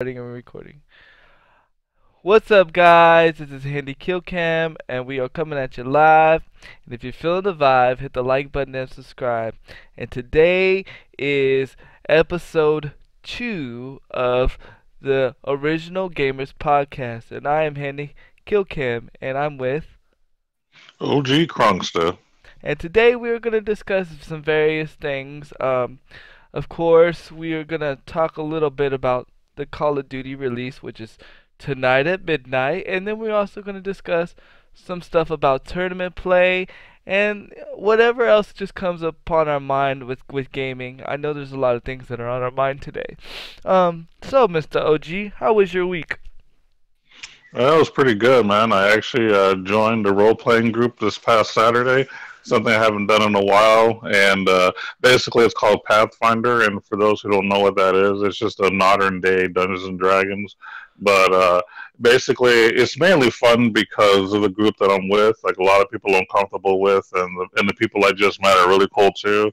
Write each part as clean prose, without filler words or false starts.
Recording and recording. What's up, guys? This is Handikillcam, and we are coming at you live. And if you're feeling the vibe, hit the like button and subscribe. And today is episode 2 of the Original Gamers podcast. And I am Handikillcam, and I'm with. OGkrunksta. And today we are going to discuss some various things. Of course, we are going to talk a little bit about the Call of Duty release, which is tonight at midnight. And then we're also going to discuss some stuff about tournament play and whatever else just comes upon our mind with gaming. I know there's a lot of things that are on our mind today. So, Mr. OG, how was your week? That was pretty good, man. I actually joined a role-playing group this past Saturday, something I haven't done in a while, and basically it's called Pathfinder, and for those who don't know what that is, it's just a modern-day Dungeons and Dragons, but basically it's mainly fun because of the group that I'm with, like a lot of people I'm comfortable with, and the people I just met are really cool too.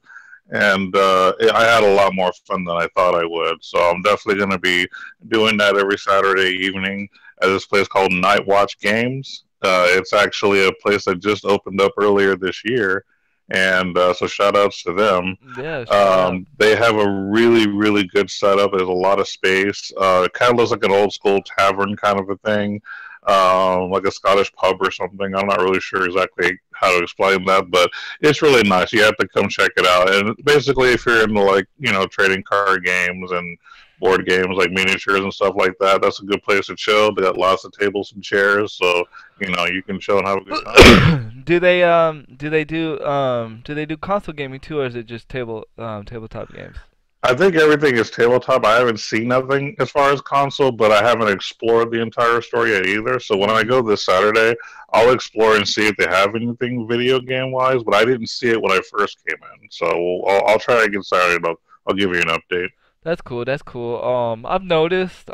And I had a lot more fun than I thought I would. So I'm definitely going to be doing that every Saturday evening at this place called Night Watch Games. It's actually a place that just opened up earlier this year, and so shout outs to them. Yeah, shout out. They have a really, really good setup. There's a lot of space. It kind of looks like an old school tavern kind of a thing, like a Scottish pub or something. I'm not really sure exactly how to explain that, but it's really nice. You have to come check it out. And basically, if you're into like trading card games and board games like miniatures and stuff like that, that's a good place to chill. They got lots of tables and chairs, so you can chill and have a good time. do they do console gaming too, or is it just tabletop games? I think everything is tabletop. I haven't seen nothing as far as console, but I haven't explored the entire story yet either. So when I Mm. go this Saturday, I'll explore and see if they have anything video game wise. But I didn't see it when I first came in, so I'll try again Saturday. And I'll give you an update. That's cool. That's cool. I've noticed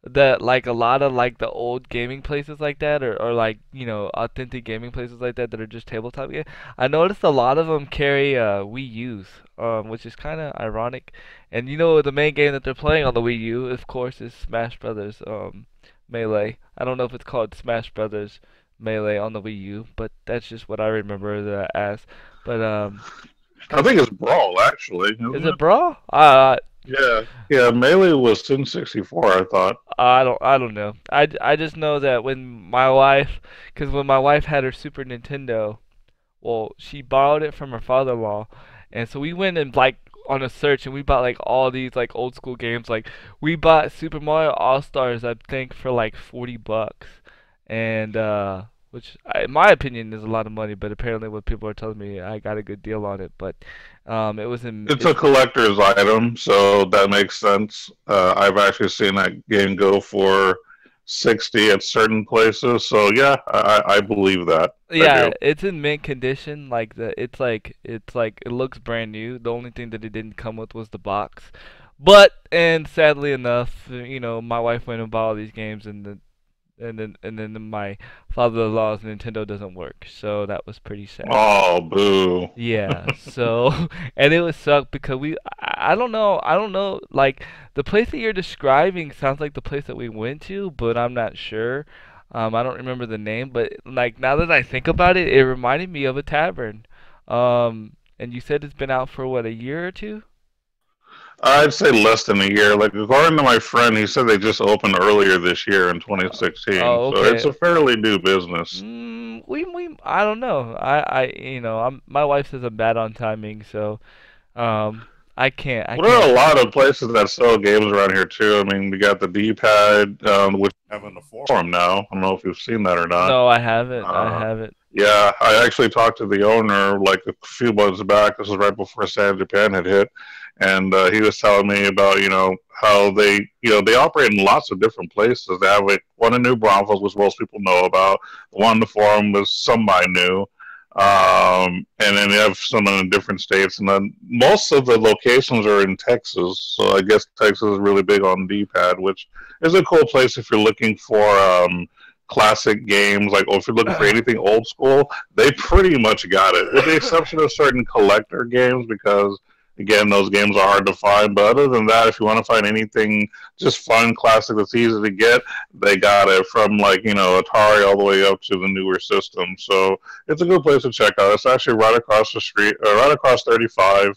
that like a lot of like the old gaming places like that, or like authentic gaming places like that are just tabletop games. I noticed a lot of them carry Wii U's, which is kind of ironic. And the main game that they're playing on the Wii U, of course, is Smash Brothers Melee. I don't know if it's called Smash Brothers Melee on the Wii U, but that's just what I remember that as. But I think it's Brawl actually, is isn't it it? Brawl? Yeah, yeah. Melee was in '64, I thought. I don't know. I just know that because when my wife had her Super Nintendo, well, she borrowed it from her father-in-law, and so we went and like on a search and we bought like all these like old school games. Like we bought Super Mario All Stars, I think, for like $40, and which in my opinion is a lot of money, but apparently what people are telling me I got a good deal on it. But it was in It's a it's collector's item, so that makes sense. I've actually seen that game go for 60 at certain places, so yeah, I believe that. I Yeah, do. it's in mint condition. Like it's like it looks brand new. The only thing that it didn't come with was the box. But and sadly enough, my wife went and bought all these games, and then my father-in-law's Nintendo doesn't work. So that was pretty sad. Oh, boo. Yeah. So and it would suck because I don't know. Like the place that you're describing sounds like the place that we went to, but I'm not sure. I don't remember the name, but like now that I think about it, it reminded me of a tavern. And you said it's been out for what, a year or two? I'd say less than a year. Like, according to my friend, he said they just opened earlier this year in Uh, 2016, oh, so it's okay. a fairly new business. I don't know. My wife says I'm bad on timing, so I Well, there can't. are a lot of places that sell games around here, too. I mean, we got the Bpad, which we have in the forum now. I don't know if you've seen that or not. No, I haven't. I Uh, haven't. Yeah, I actually talked to the owner like a few months back. This was right before San Japan had hit, and he was telling me about how they operate in lots of different places. They have like one in New Braunfels, which most people know about. The one in the Forum was somebody new, and then they have some in different states, and then most of the locations are in Texas. So I guess Texas is really big on D-pad, which is a cool place if you're looking for. Classic games, like, or if you're looking for anything old school, they pretty much got it, with the exception of certain collector games because Again, those games are hard to find. But other than that, if you want to find anything just fun, classic that's easy to get, they got it from like Atari all the way up to the newer system. So it's a good place to check out. It's actually right across the street, right across 35.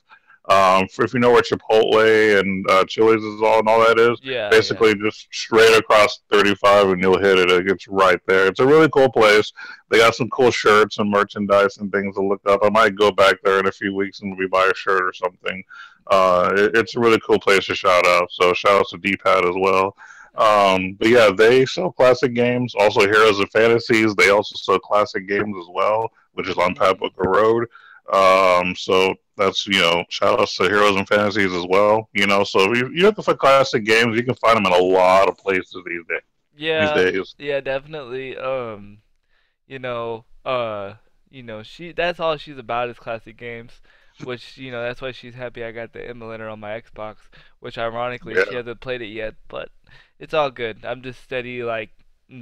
If you know where Chipotle and Chili's is all and all that is, Yeah, yeah. basically just straight across 35 and you'll hit it. It's right there. It's a really cool place. They got some cool shirts and merchandise and things to look up. I might go back there in a few weeks and maybe buy a shirt or something. It's a really cool place to shout out. So shout out to Bpad as well. But yeah, they sell classic games. Also, Heroes and Fantasies. They also sell classic games as well, which is on Pat Mhm. Booker Road. So that's shout outs to Heroes and Fantasies as well. So if you have to find classic games, you can find them in a lot of places these days. These Yeah, days. yeah, definitely. You know, uh, she that's all she's about is classic games, which that's why she's happy I got the emulator on my Xbox, which ironically she Yeah. hasn't played it yet, but it's all good. I'm just steady like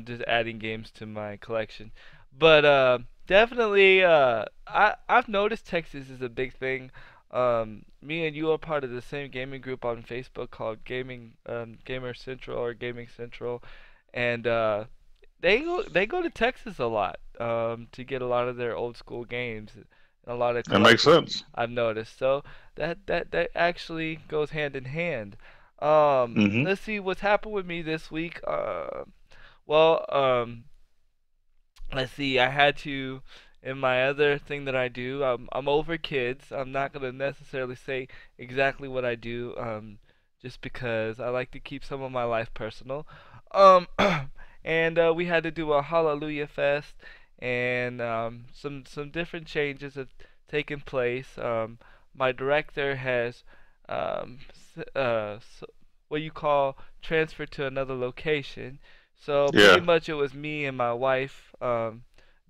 just adding games to my collection. But definitely I've noticed Texas is a big thing. Me and you are part of the same gaming group on Facebook called Gaming Gamer Central or Gaming Central, and they go to Texas a lot to get a lot of their old school games and a lot of That makes collections sense. I've noticed. So that actually goes hand in hand. Hmm. Let's see what's happened with me this week. Well, let's see. I had to in my other thing that I do. I'm over kids. I'm not gonna necessarily say exactly what I do. Just because I like to keep some of my life personal. Um, and we had to do a Hallelujah Fest, and some different changes have taken place. My director has what you call transferred to another location. So pretty Yeah. much it was me and my wife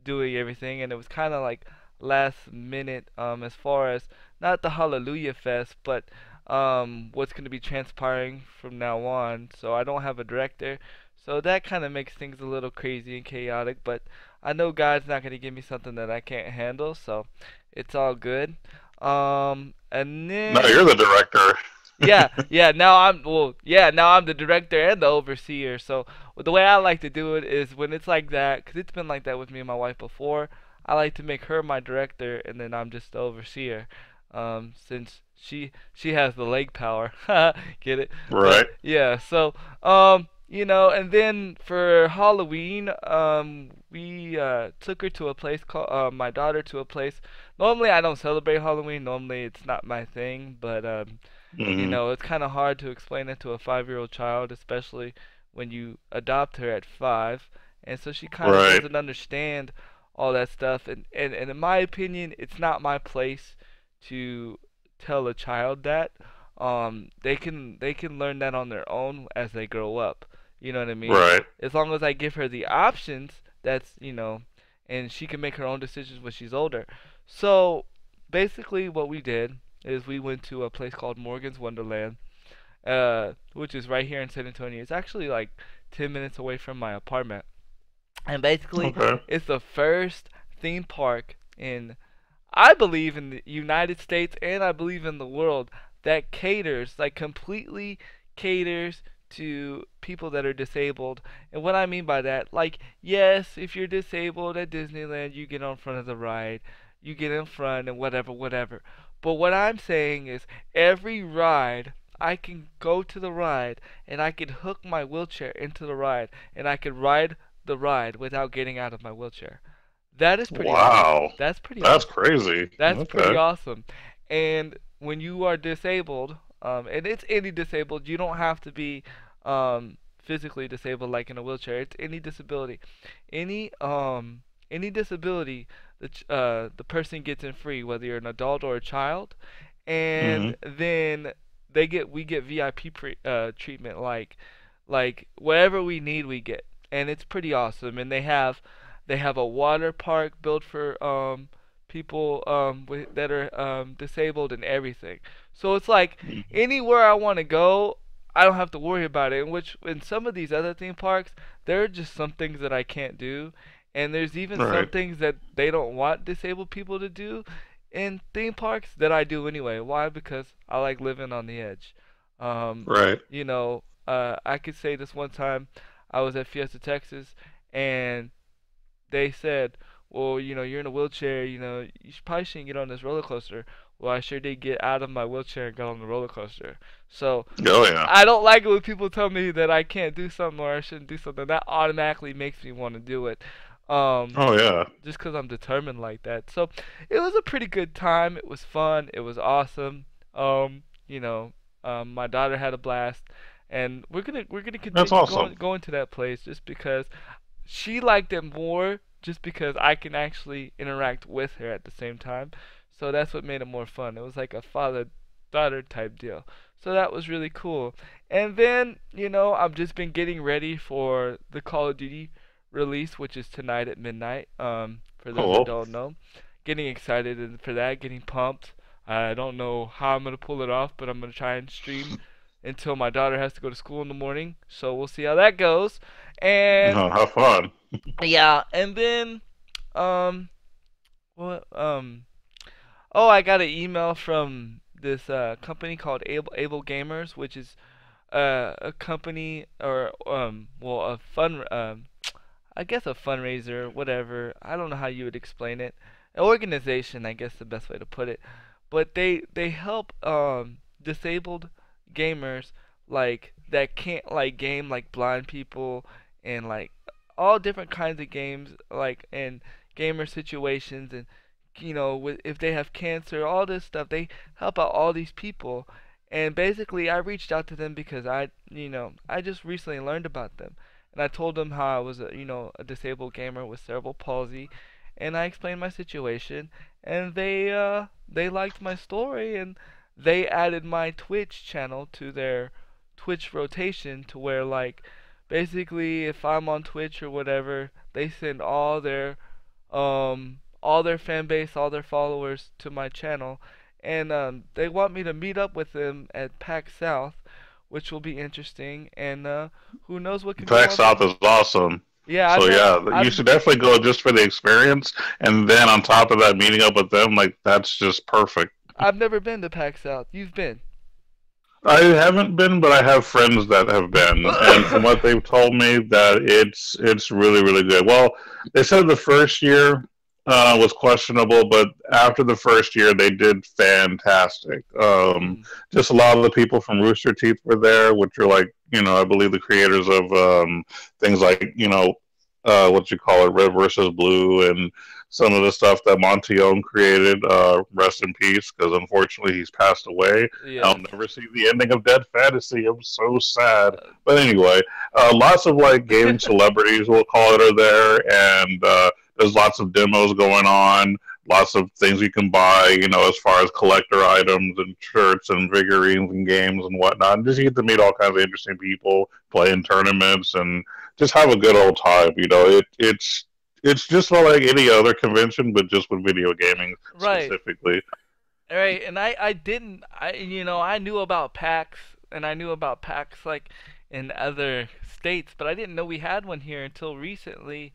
doing everything, and it was kind of like last minute as far as not the Hallelujah Fest, but what's going to be transpiring from now on. So I don't have a director, so that kind of makes things a little crazy and chaotic. But I know God's not going to give me something that I can't handle, so it's all good. And No, then you're the director. yeah, yeah. Now I'm the director and the overseer. So the way I like to do it is when it's like that, because it's been like that with me and my wife before. I like to make her my director, and then I'm just the overseer, since she has the leg power. Get it? But Right. yeah. So and then for Halloween, we took her to a place called my daughter to a place. Normally I don't celebrate Halloween. Normally it's not my thing, but Hmm. it's kind of hard to explain it to a 5-year-old child, especially when you adopt her at 5. And so she kind of Right. doesn't understand all that stuff. And in my opinion, it's not my place to tell a child that. They can learn that on their own as they grow up. You know what I mean? Right. As long as I give her the options, and she can make her own decisions when she's older. So basically, what we did is we went to a place called Morgan's Wonderland, which is right here in San Antonio. It's actually like 10 minutes away from my apartment. And basically, Okay. it's the first theme park I believe, in the United States and I believe in the world that caters, like completely caters to people that are disabled. And what I mean by that, like, yes, if you're disabled at Disneyland, you get on front of the ride, you get in front and whatever, whatever. But what I'm saying is, every ride, I can go to the ride and I could hook my wheelchair into the ride and I could ride the ride without getting out of my wheelchair. That is pretty awesome. Wow. That's pretty That's awesome. crazy. That's pretty Okay. awesome. And when you are disabled, and it's any disabled, you don't have to be physically disabled like in a wheelchair. It's any disability. Any um any disability that the person gets in free, whether you're an adult or a child, Hmm. and then we get VIP treatment like whatever we need we get, and it's pretty awesome. And they have a water park built for people that are disabled and everything. So it's like anywhere I want to go, I don't have to worry about it. In which in some of these other theme parks, there are just some things that I can't do, and there's even some Right. things that they don't want disabled people to do. in theme parks that I do anyway. Why? Because I like living on the edge. Um, Right. I could say this one time I was at Fiesta, Texas, and they said, well, you're in a wheelchair, you probably shouldn't get on this roller coaster. Well, I sure did get out of my wheelchair and got on the roller coaster. So Oh yeah. I don't like it when people tell me that I can't do something or I shouldn't do something. That automatically makes me want to do it. Um, Oh yeah. just 'cause I'm determined like that. So it was a pretty good time. It was fun. It was awesome. Um, you know, my daughter had a blast, and we're gonna That's continue awesome. going to that place just because she liked it more just because I can actually interact with her at the same time. So that's what made it more fun. It was like a father daughter type deal. So that was really cool. And then, I've just been getting ready for the Call of Duty release, which is tonight at midnight. For those that Cool. don't know, getting excited for that, getting pumped. I don't know how I'm gonna pull it off, but I'm gonna try and stream until my daughter has to go to school in the morning. So we'll see how that goes. And Have fun. yeah, and then um what oh, I got an email from this company called Abel Gamers, which is a company or well a fun I guess a fundraiser, whatever. I don't know how you would explain it. An organization, I guess the best way to put it. But they help disabled gamers like that can't like game like blind people and like all different kinds of games like and gamer situations and if they have cancer, all this stuff. They help out all these people. And basically I reached out to them because I just recently learned about them. And I told them how I was a disabled gamer with cerebral palsy, and I explained my situation, and they liked my story, and they added my Twitch channel to their Twitch rotation to where like basically if I'm on Twitch or whatever, they send all their fan base, all their followers to my channel, and they want me to meet up with them at PAX South, which will be interesting, and who knows what can be Pack around the. South is awesome. Yeah, So yeah, you I've should definitely go just for the experience, and then on top of that, meeting up with them, like that's just perfect. I've never been to PAX South. You've been. I haven't been, but I have friends that have been, and from what they've told me, that it's really really good. Well, they said the first year was questionable, but after the first year, they did fantastic. Mm, Just a lot of the people from Rooster Teeth were there, which are like I believe the creators of things like what you call it, Red versus Blue, and some of the stuff that Montione created. Rest in peace, because unfortunately he's passed away. I'll yes. never see the ending of Dead Fantasy. I'm so sad. But anyway, lots of like gaming celebrities, we'll call it, are there, and there's lots of demos going on. Lots of things you can buy, as far as collector items and shirts and figurines and games and whatnot. And just you get to meet all kinds of interesting people, play in tournaments, and just have a good old time. It's just like any other convention, but just with video gaming Right. specifically. Right. And I didn't I knew about PAX and I knew about PAX like in other states, but I didn't know we had one here until recently,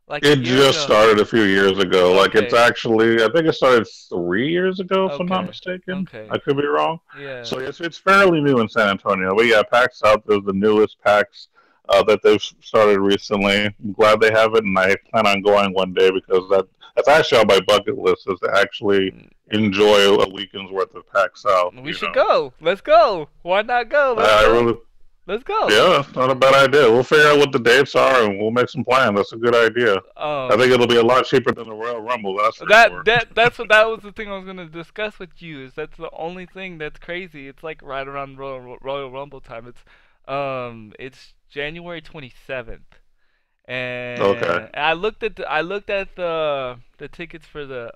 like a It year just ago. started a few years ago. Like it's Okay. actually, I think it started 3 years ago, if I'm not Okay. mistaken. Okay. I could be wrong. Yeah. So it's fairly new in San Antonio. But yeah, PAX South is the newest PAX that they've started recently. I'm glad they have it, and I plan on going one day because that's actually on my bucket list is to actually enjoy a weekend's worth of PAX South. We should go. Let's go. Why not go? Let's I go. really, Let's go. yeah, that's not a bad idea. We'll figure out what the dates are and we'll make some plans. That's a good idea. I Um think it'll be a lot cheaper than the Royal Rumble. That's for that sure. that that's what that was the thing I was gonna discuss with you. Is that's the only thing that's crazy. It's like right around Royal Rumble time. It's January 27th, Okay. and I looked at the tickets for the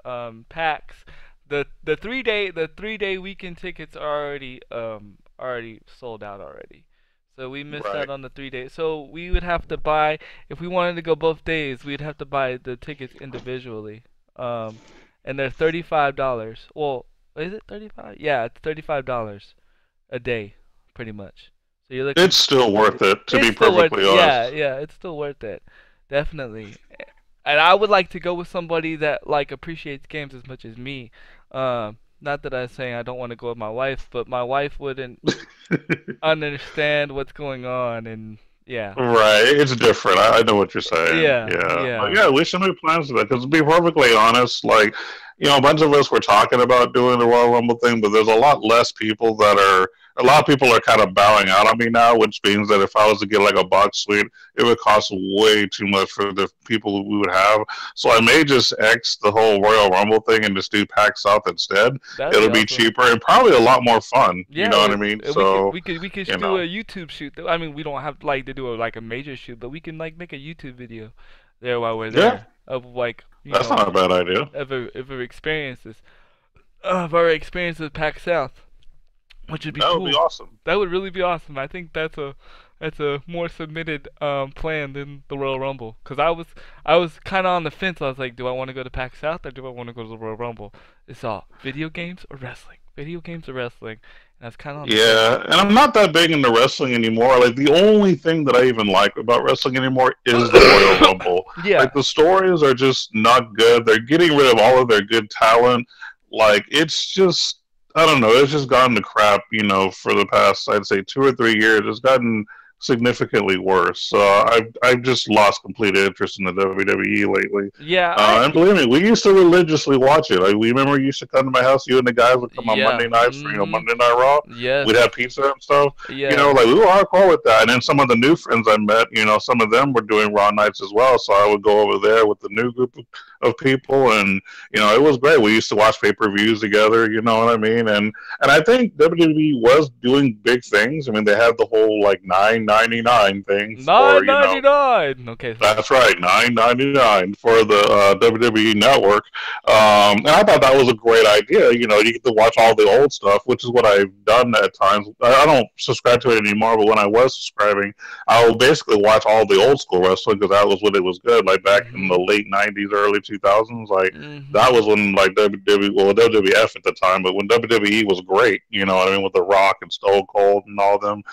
packs. The 3-day weekend tickets are already sold out already. So we missed Right. out on the 3 days. So we would have to buy if we wanted to go both days. We'd have to buy the tickets individually. Um, and they're $35. Well, is it 35? Yeah, it's $35 a day, pretty much. So you're looking. It's still worth it, to It's be still worth perfectly it. Yeah, honest. yeah, it's still worth it. Definitely. And I would like to go with somebody that like appreciates games as much as me. Not that I'm saying I don't want to go with my wife, but my wife wouldn't understand what's going on, and yeah, Right, it's different. I know what you're saying. yeah, Yeah, but yeah. yeah, we should make plans for that. Because to be perfectly honest, like a bunch of us were talking about doing the Royal Rumble thing, but there's a lot less people that are. A lot of people are kind of bowing out on me now, which means that if I was to get like a box suite, it would cost way too much for the people we would have. So I may just X the whole Royal Rumble thing and just do PAX South instead. That'd be It'll be awesome. cheaper and probably a lot more fun. You Yeah, know what I mean? we could So, we could we could you do know, a YouTube shoot. I mean, we don't have like to do like a major shoot, but we can like make a YouTube video there while we're yeah, there of like that's not a bad idea. of our experiences of our experiences with PAX South, which would be That would be cool. awesome. That would really be awesome. I think that's a more submitted plan than the Royal Rumble. Cause I was kind of on the fence. I was like, do I want to go to PAX South or do I want to go to the Royal Rumble? It's all video games or wrestling. Video games or wrestling. And I was kind of on the fence. Yeah, and I'm not that big into wrestling anymore. Like the only thing that I even like about wrestling anymore is the Royal Rumble. Yeah. Like the stories are just not good. They're getting rid of all of their good talent. Like it's just I don't know. It's just gotten to crap. For the past I'd say 2 or 3 years, it's gotten significantly worse. So I've just lost complete interest in the WWE lately. Yeah, And believe me, we used to religiously watch it. Like we remember you used to come to my house. You and the guys would come on yeah. Monday nights for Monday Night Raw. Yes. We'd have pizza and stuff. Yeah. Like we were hardcore with that. And then some of the new friends I met, some of them were doing Raw nights as well. So I would go over there with the new group of people, and it was great. We used to watch pay-per-views together. You know what I mean? And I think WWE was doing big things. I mean, they had the whole like $9.99 thing for 9.99. Okay. that's right, $9.99 for the WWE Network, and I thought that was a great idea. You get to watch all the old stuff, which is what I've done at times. I don't subscribe to it anymore, but when I was subscribing, I would basically watch all the old school wrestling because that was when it was good. Like back in the late '90s, early 2000s, like that was when like WWE, well WWF at the time, but when WWE was great. You know what I mean, with The Rock and Stone Cold and all them.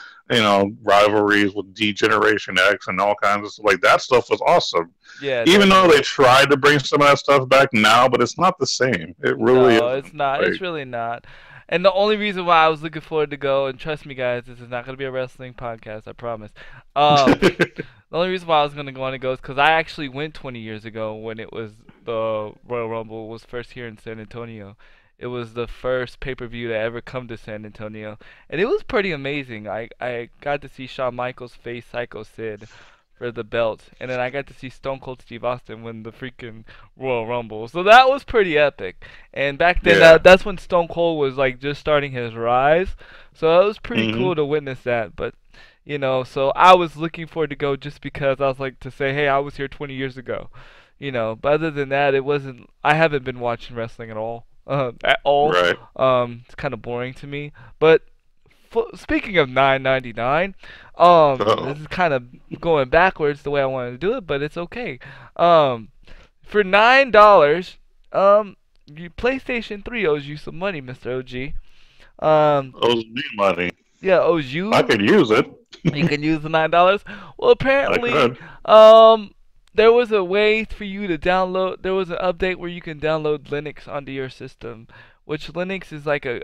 Rivalries with D-Generation X and all kinds of stuff. Like, that stuff was awesome. Yeah, Even though definitely. they tried to bring some of that stuff back now, but it's not the same. It really No, it's isn't. not. Like, It's really not. And the only reason why I was looking forward to go, and trust me, guys, this is not going to be a wrestling podcast. I promise. The only reason why I was going to go on and go is because I actually went 20 years ago when it was the Royal Rumble was first here in San Antonio. It was the first pay-per-view to ever come to San Antonio, and it was pretty amazing. I got to see Shawn Michaels face Psycho Sid for the belt, and then I got to see Stone Cold Steve Austin win the freaking Royal Rumble. So that was pretty epic. And back then, yeah. that's when Stone Cold was like just starting his rise. So it was pretty Hmm. cool to witness that. But so I was looking forward to go just because I was like to say, hey, I was here 20 years ago. But other than that, it wasn't. I haven't been watching wrestling at all. At all. Right. It's kind of boring to me. But speaking of 9.99, Uh-oh. this is kind of going backwards the way I wanted to do it, but it's okay. Um, for $9, PlayStation 3 owes you some money, Mr. OG. Um, Owes me money. yeah, owes I you. could use it. You can use the $9. Well, I apparently, could. there was a way for you to download. There was an update where you can download Linux onto your system, which Linux is like a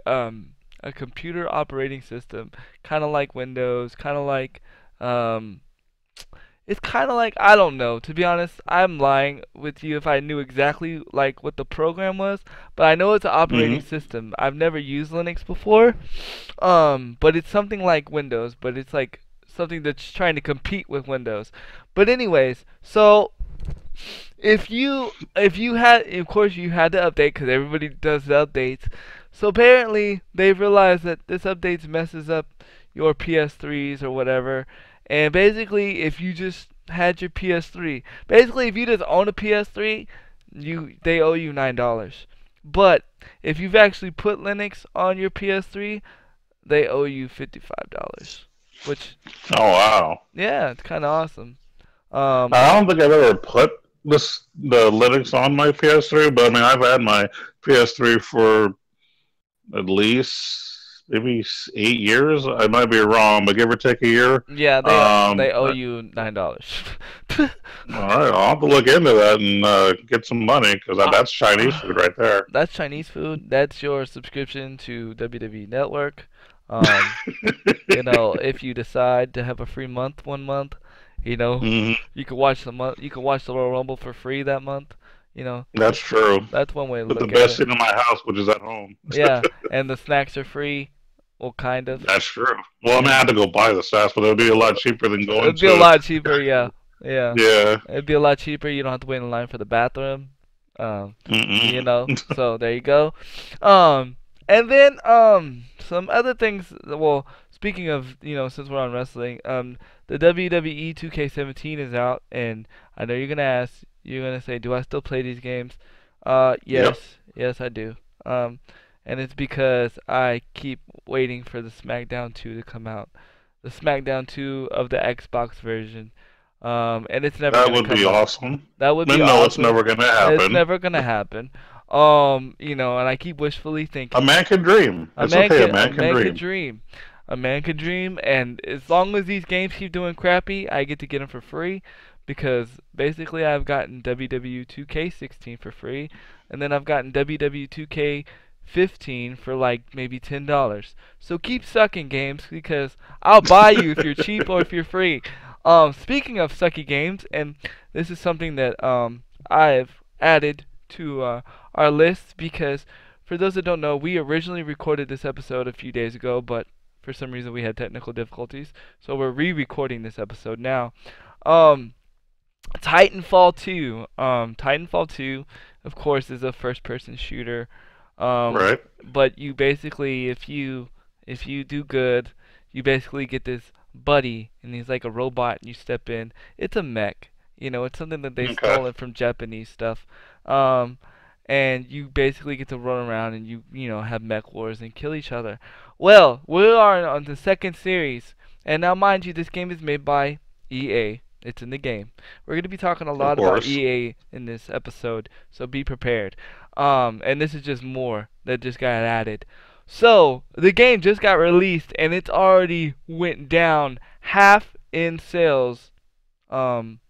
computer operating system, kind of like Windows, kind of like um, it's kind of like I don't know. To be honest, I'm lying with you if I knew exactly like what the program was, but I know it's an operating Hmm. system. I've never used Linux before, but it's something like Windows, but it's like something that's trying to compete with Windows. But anyways, so if you had of course you had to update because everybody does the updates. So apparently they've realized that this update messes up your PS3s or whatever. And basically if you just had your PS3, basically if you just own a PS3, they owe you $9. But if you've actually put Linux on your PS3, they owe you $55. Which Oh, wow. yeah, it's kind of awesome. Um, I don't think I've ever put the Linux on my PS3, but I mean, I've had my PS3 for at least maybe 8 years. I might be wrong, but give or take a year. Yeah, they Um, owe you $9. All right, I'll have to look into that and get some money because Uh, that's Chinese food right there. that's Chinese food. That's your subscription to WWE Network. Um, if you decide to have a free month, 1 month, Hmm. you can watch you can watch the Royal Rumble for free that month. That's true. That's one way to But the look at best it. thing in my house, which is at home. Yeah, and the snacks are free. Well, kind of. That's true. Well, I mean, I And had to go buy the stats, but it would be a lot cheaper than going it'd be a to. lot cheaper, yeah. Yeah. Yeah. It'd be a lot cheaper. You don't have to wait in line for the bathroom. Um, Mm-mm. so there you go. And then some other things. Well, speaking of, since we're on wrestling, the WWE 2K17 is out, and I know you're gonna ask, you're gonna say, do I still play these games? Yep. Yes, I do. Um, and it's because I keep waiting for the SmackDown 2 to come out, the SmackDown 2 of the Xbox version. And it's never That gonna would be come out. awesome. That would be But no, it's awesome. never going to It's happen. never gonna happen. And I keep wishfully A thinking man can dream. It's okay. A a man can man could dream. dream. A man could dream, and as long as these games keep doing crappy, I get to get them for free, because basically I've gotten WW 2K16 for free, and then I've gotten WW 2K15 for like maybe $10. So keep sucking, games, because I'll buy you if you're cheap or if you're free. Speaking of sucky games, and this is something that I've added to our list, because for those that don't know, we originally recorded this episode a few days ago, but for some reason we had technical difficulties, so we're re-recording this episode now. Um, Titanfall 2. Titanfall 2, of course, is a first-person shooter. Um, Right. but you basically, if you do good, you basically get this buddy, and he's like a robot, and you step in. It's a mech. It's something that they Okay. stolen from Japanese stuff. Um, and you basically get to run around and have mech wars and kill each other. Well, we are on the second series, and now mind you, this game is made by EA. It's in the game. We're going to be talking a Of lot about course. EA in this episode, so be prepared. And this is just more that just got added. So the game just got released, and it's already went down half in sales. Um,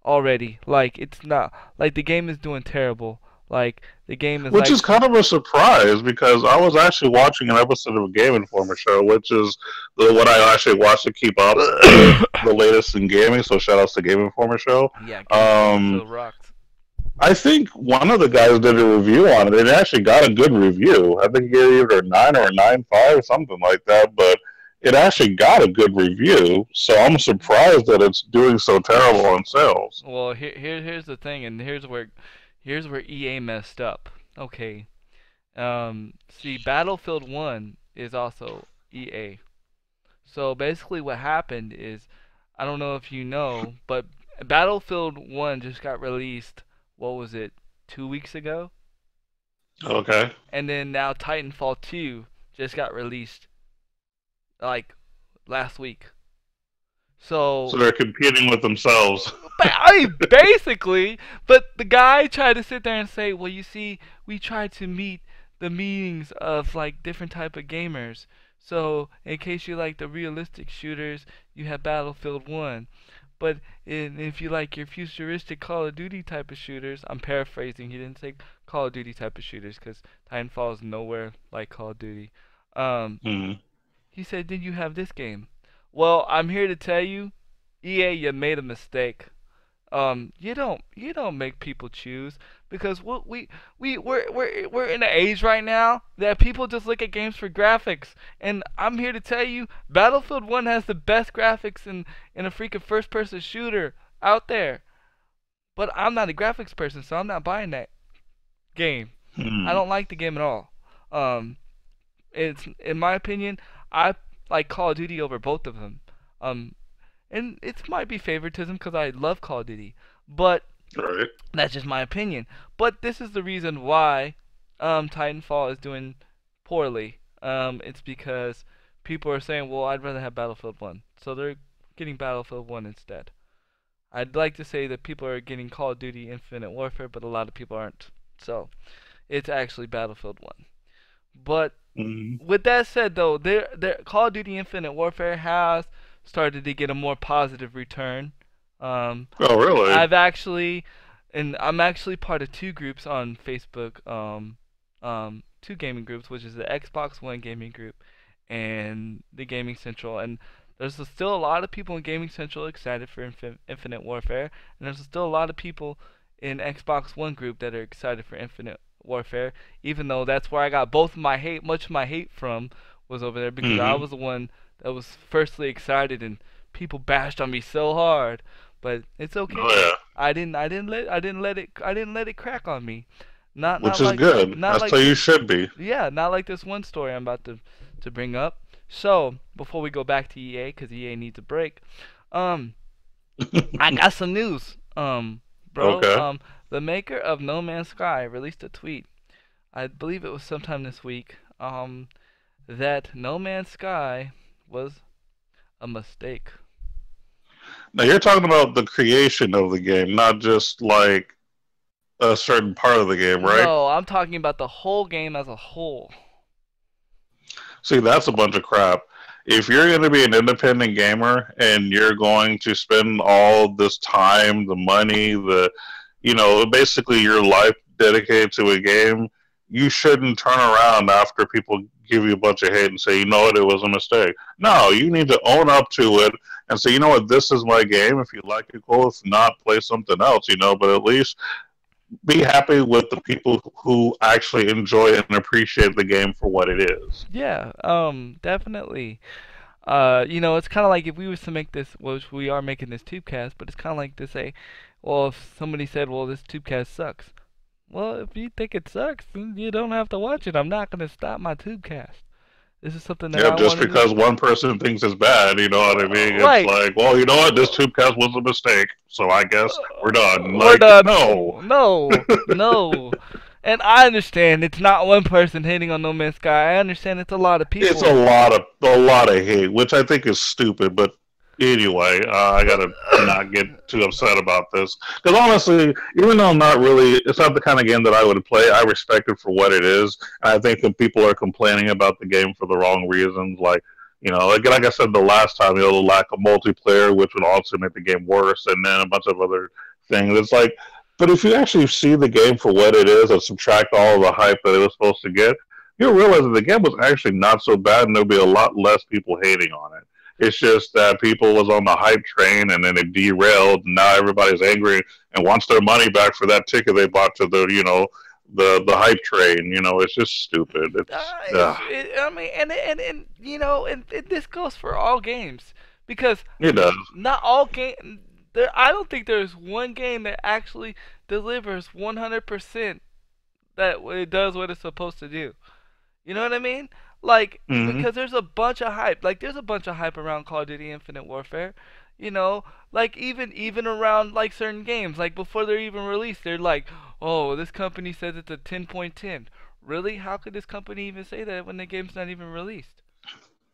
Already, like, it's not like the game is doing terrible. Like, the game is Which like, is kind of a surprise because I was actually watching an episode of a Game Informer show, which is the what I actually watch to keep up with the latest in gaming. So shout outs to Game Informer show. yeah, Game Informer Um, still rocks. I think one of the guys did a review on it. It actually got a good review. I think it gave either a 9 or a 9.5 or something like that. But it actually got a good review. So I'm surprised that it's doing so terrible on sales. Well, here's the thing, and here's where EA messed up. Okay. See, Battlefield 1 is also EA. So basically what happened is, I don't know if you know, but Battlefield 1 just got released, what was it, 2 weeks ago? Okay. And then now Titanfall 2 just got released like last week. So So they're competing with themselves. basically, but the guy tried to sit there and say, well, you see, we tried to meet the meanings of like different type of gamers. So in case you like the realistic shooters, you have Battlefield 1. But if you like your futuristic Call of Duty type of shooters, I'm paraphrasing, he didn't say Call of Duty type of shooters, because Titanfall is nowhere like Call of Duty. Um, Hmm. he said, then you have this game. Well, I'm here to tell you, EA, you made a mistake. You don't make people choose, because what we're in an age right now that people just look at games for graphics, and I'm here to tell you, Battlefield 1 has the best graphics in a freaking first person shooter out there. But I'm not a graphics person, so I'm not buying that game. I Hmm. don't like the game at all. Um, it's in my opinion, I like Call of Duty over both of them. Um, and it might be favoritism because I love Call of Duty, but Right. that's just my opinion. But this is the reason why Titanfall is doing poorly. It's because people are saying, well, I'd rather have Battlefield 1. So they're getting Battlefield 1 instead. I'd like to say that people are getting Call of Duty Infinite Warfare, but a lot of people aren't. So it's actually Battlefield 1. But Hmm. with that said, though, their Call of Duty Infinite Warfare has started to get a more positive return. Oh, really? I've actually, and I'm actually part of two groups on Facebook. Two gaming groups, which is the Xbox One gaming group and the Gaming Central. And there's still a lot of people in Gaming Central excited for Infinite Warfare, and there's still a lot of people in Xbox One group that are excited for Infinite Warfare. Even though that's where I got both of my hate, much of my hate from was over there because I Hmm. was the one that was firstly excited and people bashed on me so hard. But it's Oh, okay. yeah. I didn't let it crack on me. Not Which not is like good. not That's like how you this. should be. Yeah, not like this one story I'm about to bring up. So before we go back to EA, because EA needs a break, um, I got some news. Bro, Okay. the maker of No Man's Sky released a tweet. I believe it was sometime this week. That No Man's Sky was a mistake. Now you're talking about the creation of the game, not just like a certain part of the game, right? No, I'm talking about the whole game as a whole. See, that's a bunch of crap. If you're going to be an independent gamer and you're going to spend all this time, the money, basically your life dedicated to a game, you shouldn't turn around after people give you a bunch of hate and say, you know what, it was a mistake. No, you need to own up to it and say, you know what, this is my game. If you like it, cool. If not, play something else, but at least be happy with the people who actually enjoy and appreciate the game for what it is. Yeah, definitely. It's kind of like if we was to make this, which we are making this tubecast, but it's kind of like to say, well, if somebody said, well, this tubecast sucks. Well, if you think it sucks, then you don't have to watch it. I'm not going to stop my tubecast. This is something that Yeah, I just want to do. because one person thinks it's bad, you know what I mean? It's Right. like, well, you know what? This tubecast was a mistake, so I guess we're done. We're Like, done. no. No, no. And I understand it's not one person hating on No Man's Sky. I understand it's a lot of It's people. a lot of hate, which I think is stupid. But anyway, I gotta not get too upset about this because honestly, even though I'm not really, it's not the kind of game that I would play. I respect it for what it is. And I think that people are complaining about the game for the wrong reasons, like I said the last time, the lack of multiplayer, which would also make the game worse, and then a bunch of other things. It's like, but if you actually see the game for what it is and subtract all of the hype that it was supposed to get, you'll realize that the game was actually not so bad, and there'll be a lot less people hating on it. It's just that people was on the hype train, and then it derailed. And now everybody's angry and wants their money back for that ticket they bought to the hype train. It's just stupid. I mean, and this goes for all games because It does. not all game. There, I don't think there's one game that actually delivers 100% that it does what it's supposed to do. You know what I mean? Like, Hmm. because there's a bunch of hype. Like, there's a bunch of hype around Call of Duty Infinite Warfare. You know, like even around like certain games, like before they're even released, they're like, "Oh, this company says it's a 10.10." Really? How could this company even say that when the game's not even released?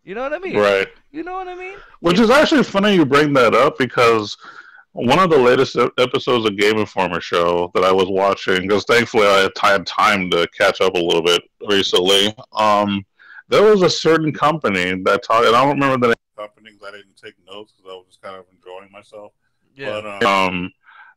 You know what I mean? Right. You know what I mean? Which is actually funny you bring that up because one of the latest episodes of Game Informer show that I was watching, because thankfully I had time to catch up a little bit recently. There was a certain company that talked, and I don't remember the name of the company because I didn't take notes because I was just kind of enjoying myself. Yeah. But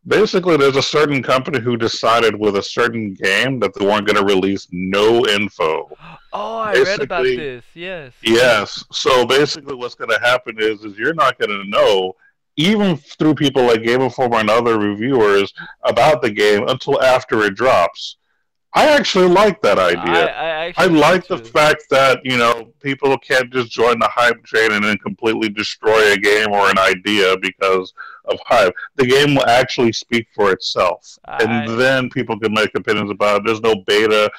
basically, there's a certain company who decided with a certain game that they weren't going to release no info. Oh, I read about Basically, this. Yes. yes. So basically, what's going to happen is you're not going to know, even through people like Game Informer and other reviewers, about the game until after it drops. I actually like that idea. I I actually do like the too. fact that people can't just join the hype train and then completely destroy a game or an idea because of hype. The game will actually speak for itself, and I then people can make opinions about it. There's no beta,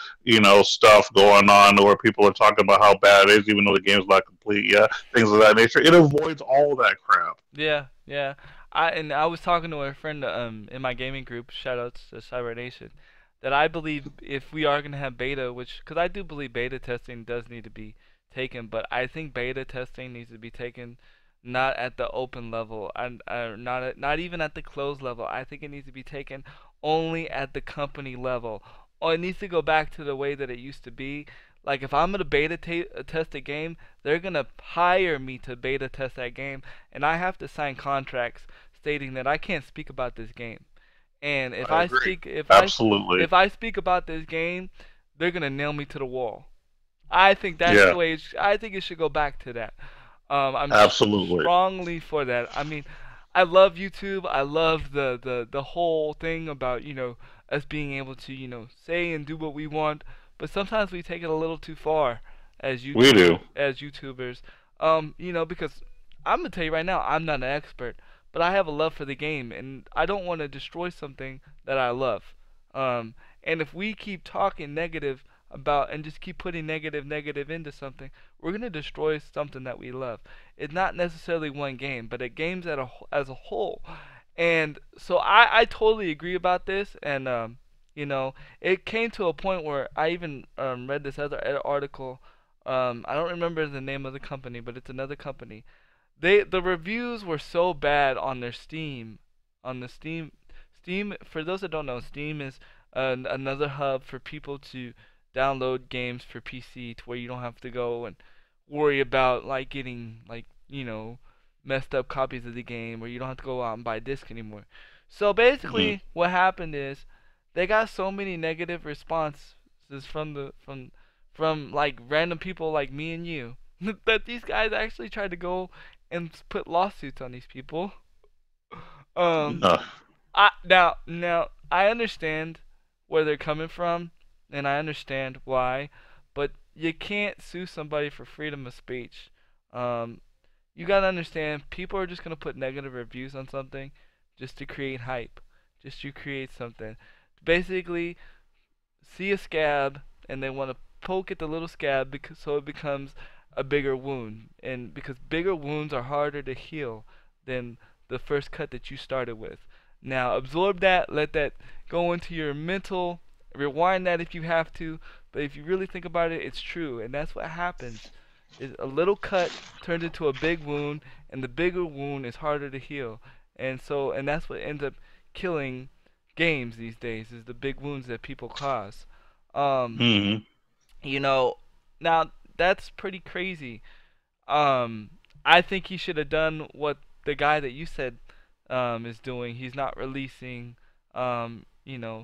stuff going on where people are talking about how bad it is, even though the game's not complete yet. Things of that nature. It avoids all that crap. Yeah, yeah. I was talking to a friend in my gaming group, shoutouts to Cyber Nation, that I believe if we are gonna have beta, which because I do believe beta testing does need to be taken, but I think beta testing needs to be taken not at the open level and not even at the closed level. I think it needs to be taken only at the company level. Or it needs to go back to the way that it used to be. Like if I'm gonna test a game, they're gonna hire me to beta test that game, and I have to sign contracts stating that I can't speak about this game. And if I I agree. speak Absolutely. if I speak about this game, they're gonna nail me to the wall. I think that's the Yeah. way. I think it should go back to that. I'm Absolutely. strongly for that. I mean, I love YouTube. I love the whole thing about us being able to say and do what we want. But sometimes we take it a little too far We do. as YouTubers. Because I'm gonna tell you right now, I'm not an expert, but I have a love for the game, and I don't want to destroy something that I love. Um, and if we keep talking negative about and just keep putting negative into something, we're gonna destroy something that we love. It's not necessarily one game, but games as a whole. And so I totally agree about this, and it came to a point where I even read this other article. I don't remember the name of the company, but it's another company. The reviews were so bad on their Steam, on the Steam. For those that don't know, Steam is another hub for people to download games for PC to where you don't have to go and worry about like getting like messed up copies of the game, or you don't have to go out and buy a disc anymore. So Mm. basically, what happened is they got so many negative responses from from like random people like me and you that these guys actually tried to go and put lawsuits on these people. Um, No. now I understand where they're coming from, and I understand why, but you can't sue somebody for freedom of speech. Um, you gotta understand, people are just gonna put negative reviews on something just to create hype, just to create something. Basically, see a scab and they want to poke at the little scab because so it becomes a bigger wound, and because bigger wounds are harder to heal than the first cut that you started with. Now absorb that, let that go into your mental, rewind that if you have to, but if you really think about it, it's true, and that's what happens. Is a little cut turns into a big wound, and the bigger wound is harder to heal, and that's what ends up killing games these days, is the big wounds that people cause. Um, Hmm. you know, now that's pretty crazy. Um, I think he should have done what the guy that you said is doing. He's not releasing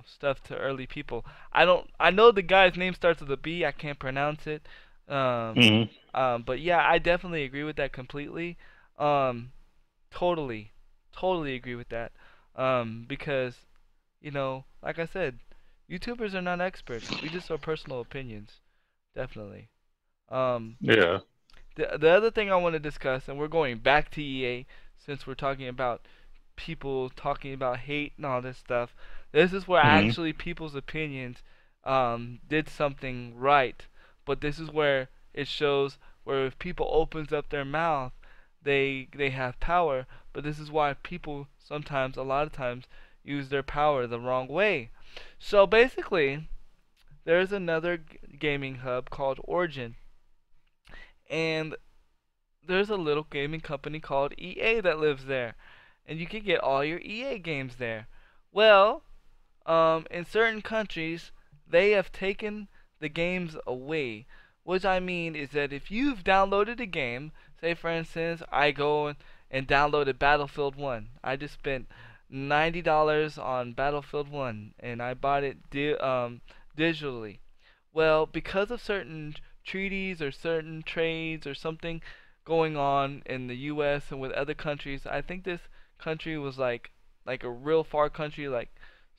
stuff to early people. I don't. I know the guy's name starts with a B. I can't pronounce it. Um, Hmm. but yeah, I definitely agree with that completely. Um, totally, totally agree with that. Because like I said, YouTubers are not experts. We just are personal opinions. Definitely. Um, Yeah. the other thing I want to discuss, and we're going back to EA since we're talking about people talking about hate and all this stuff. This is where Hmm. actually people's opinions did something right, but this is where it shows where if people opens up their mouth, they have power. But this is why people sometimes, a lot of times, use their power the wrong way. So basically, there's another gaming hub called Origin, and there's a little gaming company called EA that lives there, and you can get all your EA games there. Well, in certain countries, they have taken the games away. What I mean is that if you've downloaded a game, say for instance, I go and downloaded Battlefield 1. I just spent $90 on Battlefield 1, and I bought it digitally. Well, because of certain treaties or certain trades or something going on in the U.S. and with other countries, I think this country was like a real far country, like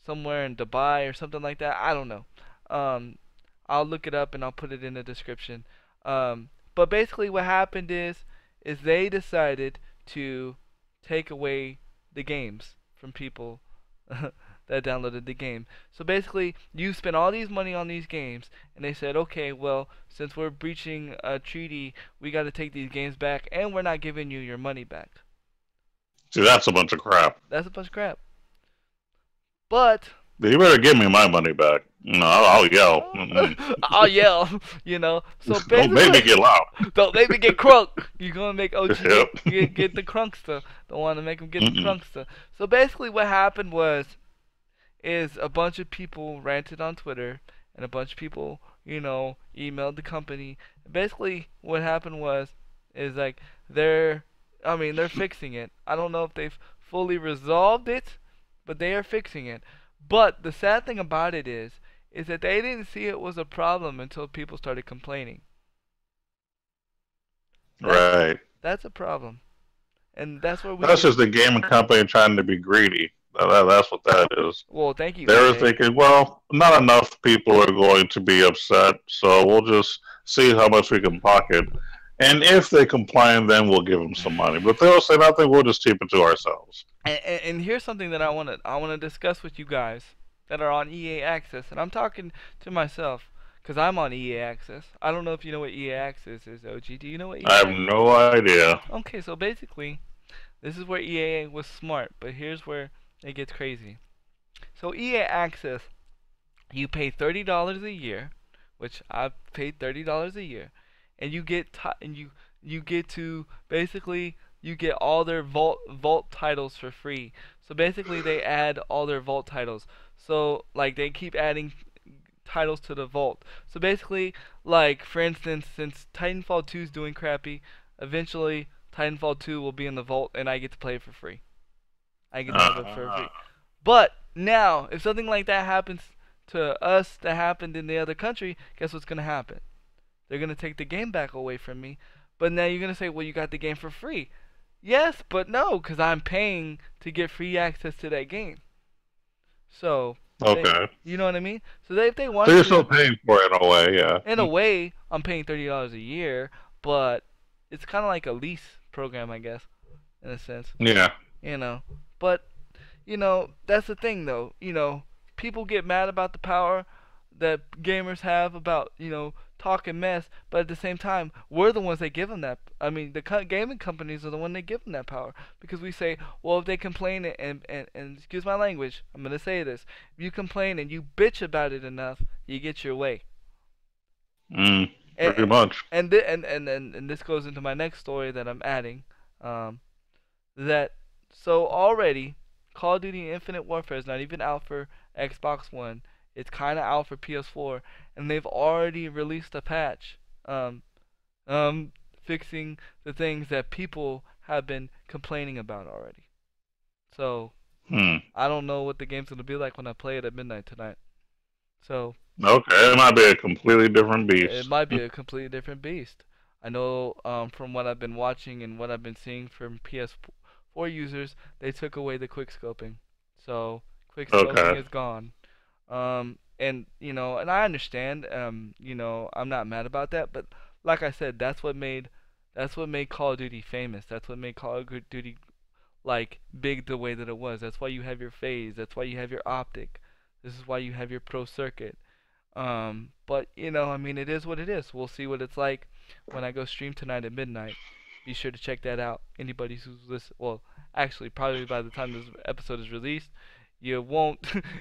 somewhere in Dubai or something like that. I don't know. Um, I'll look it up and I'll put it in the description. But basically, what happened is they decided to take away the games from people that downloaded the game. So basically, you spent all these money on these games, and they said, okay, well, since we're breaching a treaty, we got to take these games back, and we're not giving you your money back. See, that's a bunch of crap. That's a bunch of crap. But You better give me my money back. No, I'll yell. Mm-mm. I'll yell, So Don't make me basically, get loud. don't make me get crunk. You're gonna make OG Yep. get the crunksta. Don't want to make him get the Mm-mm. crunksta. So basically, what happened is a bunch of people ranted on Twitter, and a bunch of people, emailed the company. Basically, what happened is like they're, I mean, they're fixing it. I don't know if they've fully resolved it, but they are fixing it. But the sad thing about it is that they didn't see it was a problem until people started complaining. That's Right. that's a problem, and that's where we That's get. just the gaming company trying to be greedy. That's what that is. Well, thank you, They were EA. thinking, well, not enough people are going to be upset, so we'll just see how much we can pocket. And if they complain, then we'll give them some money. But if they'll say nothing, we'll just keep it to ourselves. And here's something that I want to discuss with you guys that are on EA Access, and I'm talking to myself because I'm on EA Access. I don't know if you know what EA Access is, OG. Do you know what I EA have Access? no idea. Okay, so basically, this is where EA was smart, but here's where it gets crazy. So EA Access, you pay $30 a year, which I've paid $30 a year, and you get to basically you get all their vault titles for free. So basically they add all their vault titles. So like they keep adding titles to the vault. So basically, like for instance, since Titanfall 2 is doing crappy, eventually Titanfall 2 will be in the vault and I get to play it for free. I get to have it for Uh, free. But now, if something like that happens to us that happened in the other country, guess what's gonna happen? They're gonna take the game back away from me. But now you're gonna say, well, you got the game for free. Yes, but no, because I'm paying to get free access to that game. So, okay. you know what I mean? So if they So want you're still to, paying for it in a way, yeah. in a way, I'm paying $30 a year, but it's kind of like a lease program, I guess, in a sense. Yeah. You know, but that's the thing though. People get mad about the power that gamers have about talking mess, but at the same time, we're the ones that give them that. I mean, the gaming companies are the one that give them that power because we say, well, if they complain and excuse my language, I'm gonna say this: if you complain and you bitch about it enough, you get your way. Pretty And much. and this goes into my next story that I'm adding. Um, that so already Call of Duty Infinite Warfare is not even out for Xbox One. It's kind of out for PS4, and they've already released a patch, um, fixing the things that people have been complaining about already. So Hmm. I don't know what the game's gonna be like when I play it at midnight tonight. So Okay, it might be a completely different it beast. might be a completely different beast. I know from what I've been watching and what I've been seeing from PS4 users, they took away the quick scoping. So quick scoping Okay. is gone. And and I understand. I'm not mad about that. But like I said, that's what made Call of Duty famous. That's what made Call of Duty like big the way that it was. That's why you have your phase. That's why you have your optic. This is why you have your pro circuit. But I mean, it is what it is. We'll see what it's like when I go stream tonight at midnight. Be sure to check that out. Anybody who's listening, well, actually, probably by the time this episode is released, you won't.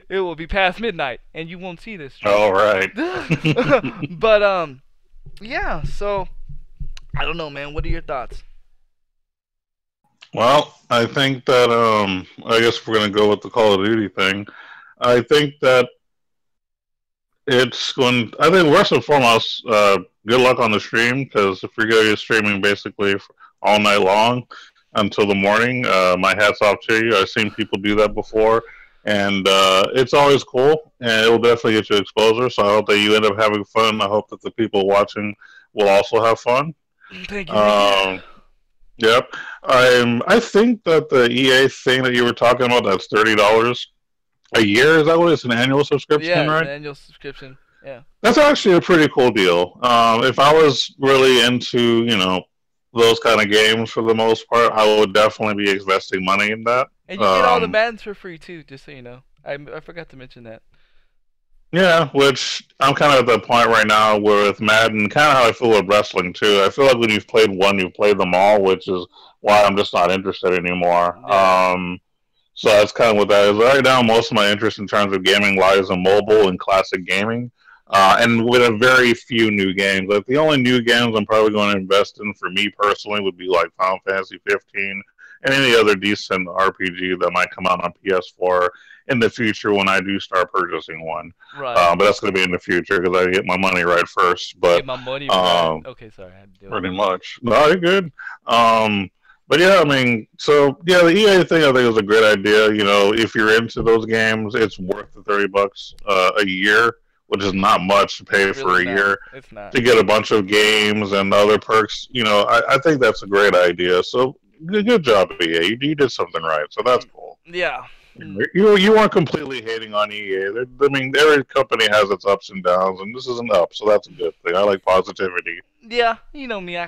It will be past midnight, and you won't see this stream. All right. But yeah. So I don't know, man. What are your thoughts? Well, I think that I guess we're gonna go with the Call of Duty thing. I think that it's going. I think first and foremost, good luck on the stream because if you're going to be streaming basically all night long until the morning, my hats off to you. I've seen people do that before, and it's always cool, and it will definitely get you exposure. So I hope that you end up having fun. I hope that the people watching will also have fun. Thank you. Thank you. Um, yep. I think that the EA thing that you were talking about, that's $30 a year. Is that what it's an annual subscription, Yeah, it's an right? annual subscription. Yeah. That's actually a pretty cool deal. If I was really into, those kind of games for the most part, I would definitely be investing money in that. And you get all the Maddens for free too, just so you know. I forgot to mention that. Yeah, which I'm kind of at that point right now with Madden, kind of how I feel with wrestling too. I feel like when you've played one, you've played them all, which is why I'm just not interested anymore. Yeah. So that's kind of what that is. Right now, most of my interest in terms of gaming lies in mobile and classic gaming, and with a very few new games. Like the only new games I'm probably going to invest in for me personally would be like Final Fantasy 15 and any other decent RPG that might come out on PS4 in the future when I do start purchasing one. Right. But that's going to be in the future because I get my money right first. But Get my money right. Okay, sorry, I had to do it. pretty much, no, you're good. But yeah, I mean, so yeah, the EA thing I think is a great idea. You know, if you're into those games, it's worth the $30 a year, which is not much to It's pay really for a not. year It's not. to get a bunch of games and other perks. You know, I think that's a great idea. So good job, EA. You did something right. So that's cool. Yeah. Mm. You weren't completely hating on EA. I mean, every company has its ups and downs, and this is an up, so that's a good thing. I like positivity. Yeah, you know me. I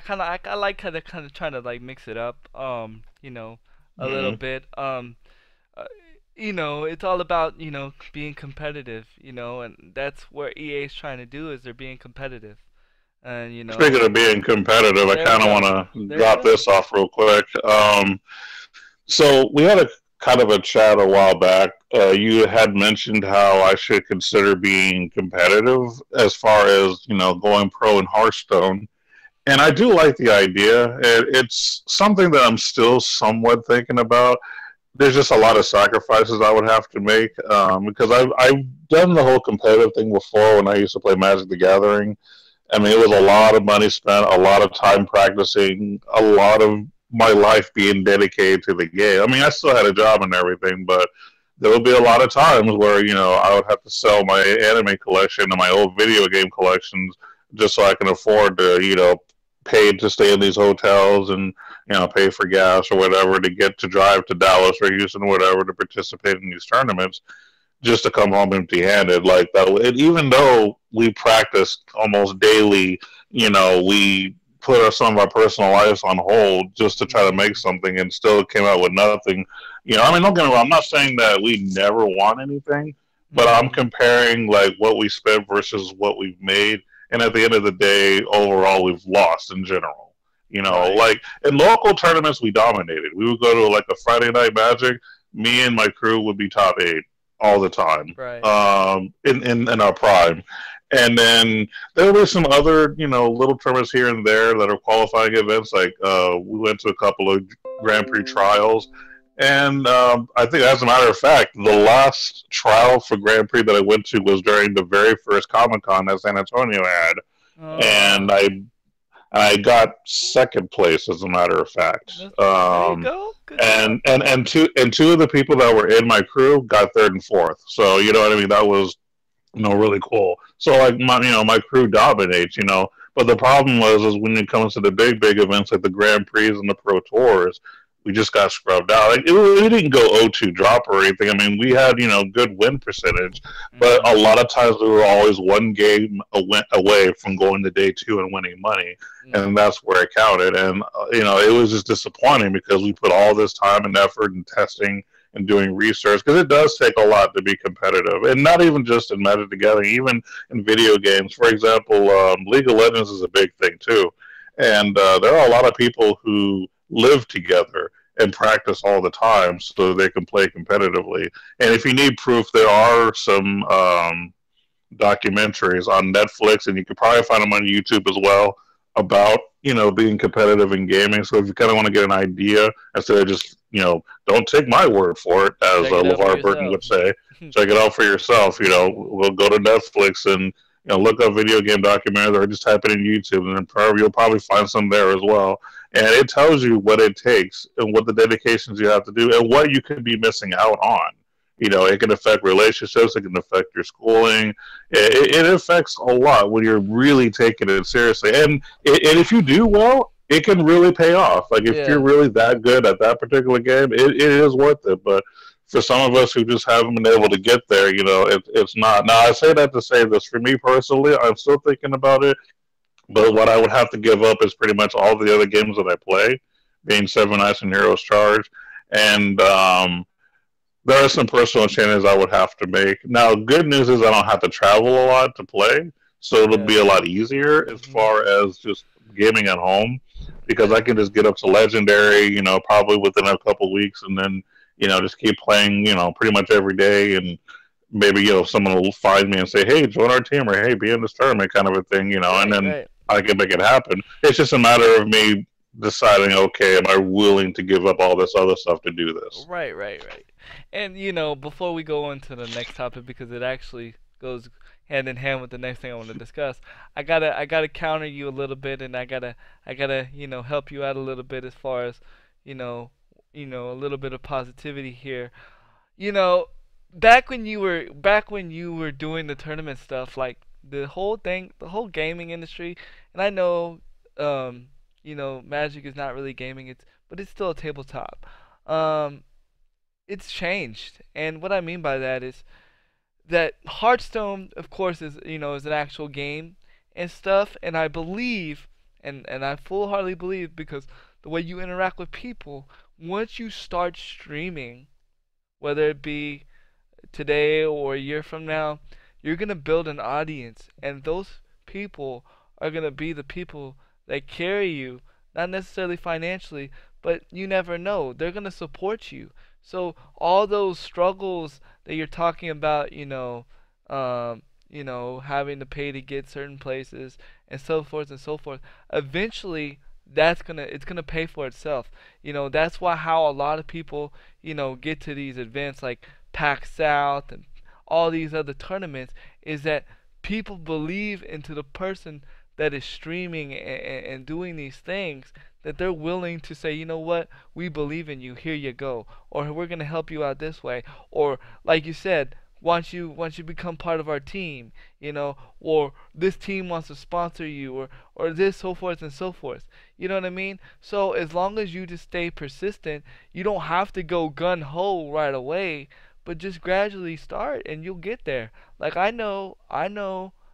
like kind of trying to like mix it up. A little Mm-hmm. bit. Uh, it's all about being competitive. And that's where EA is trying to do is they're being competitive. And Speaking of being competitive, I there we kind of go. want to There you drop go. this off real quick. So we had a kind of a chat a while back. You had mentioned how I should consider being competitive as far as going pro in Hearthstone, and I do like the idea. It's something that I'm still somewhat thinking about. There's just a lot of sacrifices I would have to make because I've done the whole competitive thing before when I used to play Magic the Gathering. I mean, it was a lot of money spent, a lot of time practicing, a lot of my life being dedicated to the game. I mean, I still had a job and everything, but there would be a lot of times where I would have to sell my anime collection and my old video game collections just so I can afford to pay to stay in these hotels and pay for gas or whatever to get to drive to Dallas or Houston or whatever to participate in these tournaments just to come home empty-handed like that. And even though we practiced almost daily, we put some of our personal lives on hold just to try to make Mhm. something, and still came out with nothing. I mean, don't get me wrong. I'm not saying that we never want anything, but I'm Mhm. comparing like what we spent versus what we've made, and at the end of the day, overall, we've lost in general. Right. Like in local tournaments, we dominated. We would go to like a Friday night Magic. Me and my crew would be top eight all the time Right. in our prime. And then there were some other, little tournaments here and there that are qualifying events. Like we went to a couple of Grand Prix trials. And I think, as a matter of fact, the last trial for Grand Prix that I went to was during the very first Comic Con that San Antonio had. Oh And wow. I got second place, as a matter of fact. There you go. Good job. And two of the people that were in my crew got third and fourth. So you know what I mean. That was really cool. So like my crew dominates. But the problem is when it comes to the big events like the Grand Prix and the Pro Tours, we just got scrubbed out. Like we didn't go 0-2 drop or anything. I mean, we had good win percentage, but a Mhm. lot of times we were always one game away from going to day two and winning money, and Mhm. that's where it counted. And it was just disappointing because we put all this time and effort and testing and doing research because it does take a lot to be competitive, and not even just in Magic the Gathering, even in video games. For example, League of Legends is a big thing too, and there are a lot of people who live together and practice all the time so they can play competitively. And if you need proof, there are some documentaries on Netflix, and you could probably find them on YouTube as well about being competitive in gaming. So if you kind of want to get an idea instead of just don't take my word for it, as Check it out for LeVar Burton yourself. would say, check it out for yourself. We'll go to Netflix and look up video game documentaries, or just type it in YouTube, and then you'll probably find some there as well. And it tells you what it takes and what the dedications you have to do and what you could be missing out on. It can affect relationships. It can affect your schooling. It affects a lot when you're really taking it seriously. And if you do well, it can really pay off. Like if you're Yeah. really that good at that particular game, it is worth it. But for some of us who just haven't been able to get there, it's not. Now I say that to say this. For me personally, I'm still thinking about it. But what I would have to give up is pretty much all the other games that I play, being Seven Knights and Heroes Charge, and there are some personal changes I would have to make. Now, good news is I don't have to travel a lot to play, so it'll Yeah. be a lot easier as Mhm. far as just gaming at home because I Yeah. can just get up to legendary, probably within a couple weeks, and then just keep playing, pretty much every day, and maybe someone will find me and say, "Hey, join our team," or "Hey, be in this tournament," kind of a thing, and Right. then Right. I can make it happen. It's just a matter of me deciding, okay, am I willing to give up all this other stuff to do this? Right. Right. Right. And before we go on to the next topic, because it actually goes hand in hand with the next thing I want to discuss, I gotta counter you a little bit, and I gotta help you out a little bit as far as you know, a little bit of positivity here. You know, back when you were doing the tournament stuff, like the whole thing, the whole gaming industry, and I know, um, Magic is not really gaming, but it's still a tabletop. Um, it's changed, and what I mean by that is that Hearthstone, of course, is an actual game and stuff, and I believe, and I full-heartedly believe because the way you interact with people, once you start streaming, whether it be today or a year from now, you're gonna build an audience, and those people are gonna be the people that carry you, not necessarily financially, but you never know. They're gonna support you. So all those struggles that you're talking about, having to pay to get certain places and so forth, eventually it's gonna pay for itself. That's why how a lot of people, get to these events like PAX South and all these other tournaments is that people believe into the person that is streaming and doing these things, that they're willing to say, you know what, we believe in you, here you go, or we're gonna help you out this way, or like you said, once you become part of our team, or this team wants to sponsor you, or this, so forth and so forth. You know what I mean? So as long as you just stay persistent, you don't have to go gun ho right away, but just gradually start and you'll get there. Like I know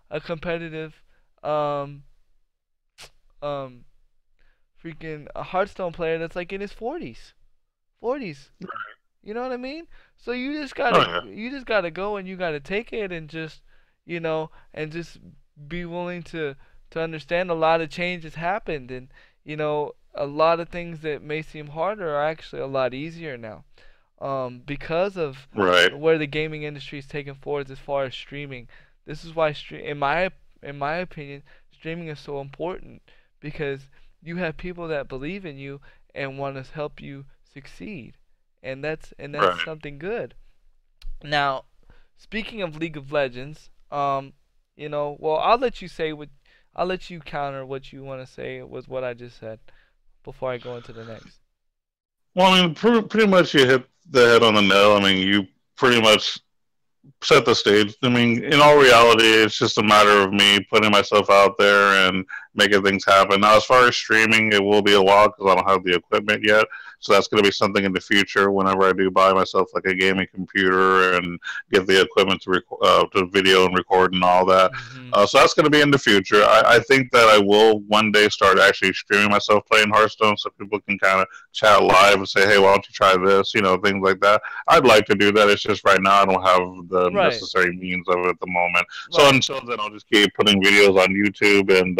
a competitive um um freaking a Hearthstone player that's like in his 40s. 40s. You know what I mean? So Oh yeah, you just gotta go and you gotta take it and just and just be willing to understand a lot of changes happened, and a lot of things that may seem harder are actually a lot easier now. Because of right, where the gaming industry is taking forward as far as streaming. This is why in my opinion, streaming is so important because you have people that believe in you and want to help you succeed, and that's right. something good. Now, speaking of League of Legends, well, I'll let you counter what you want to say with what I just said before I go into the next. Well, I mean, pretty much you hit the head on the nail. I mean, you pretty much set the stage. I mean, in all reality, it's just a matter of me putting myself out there and making things happen. Now, as far as streaming, it will be a while because I don't have the equipment yet. So that's going to be something in the future whenever I do buy myself like a gaming computer and get the equipment to video and record and all that. Hmm. So that's going to be in the future. I think that I will one day start actually streaming myself playing Hearthstone so people can kind of chat live and say, hey, why don't you try this? Things like that. I'd like to do that. It's just right now I don't have the Right, necessary means of it at the moment. So right, until then, I'll just keep putting videos on YouTube, and